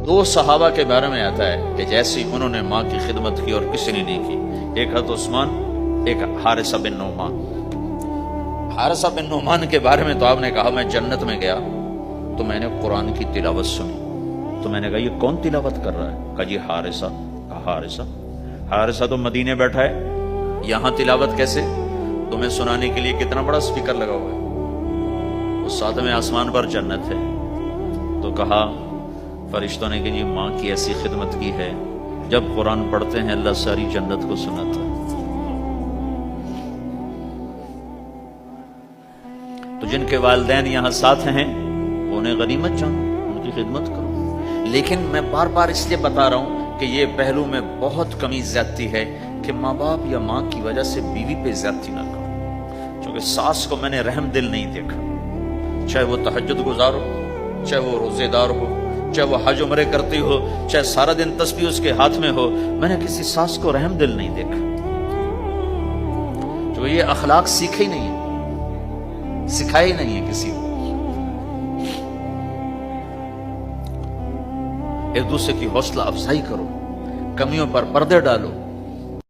دو صحابہ کے بارے میں آتا ہے کہ جیسی انہوں نے ماں کی خدمت کی اور کسی نے نہیں کی، ایک حضرت عثمان، ایک حارثہ بن نعمان۔ حارثہ بن نعمان کے بارے میں تو آپ نے کہا میں جنت میں گیا تو میں نے قرآن کی تلاوت سنی، تو میں نے کہا یہ کون تلاوت کر رہا ہے؟ کہا جی حارثہ۔ کہا حارثہ تو مدینے بیٹھا ہے، یہاں تلاوت کیسے؟ تمہیں سنانے کے لیے کتنا بڑا سپیکر لگا ہوا ہے، اس ساتویں آسمان پر جنت ہے۔ تو کہا فرشتوں نے کہ جی ماں کی ایسی خدمت کی ہے، جب قرآن پڑھتے ہیں اللہ ساری جنت کو سناتا ہے۔ تو جن کے والدین یہاں ساتھ ہیں انہیں غنیمت جانو، ان کی خدمت کرو۔ لیکن میں بار بار اس لیے بتا رہا ہوں کہ یہ پہلو میں بہت کمی زیادتی ہے کہ ماں باپ یا ماں کی وجہ سے بیوی پہ زیادتی نہ کرو، چونکہ ساس کو میں نے رحم دل نہیں دیکھا، چاہے وہ تہجد گزار ہو، چاہے وہ روزے دار ہو، چاہے وہ حج عمرے کرتی ہو، چاہے سارا دن تسبیح اس کے ہاتھ میں ہو، میں نے کسی ساس کو رحم دل نہیں دیکھا، جو یہ اخلاق سیکھے ہی نہیں ہے، سکھائے ہی نہیں ہے کسی کو۔ ایک دوسرے کی حوصلہ افزائی کرو، کمیوں پر پردے ڈالو،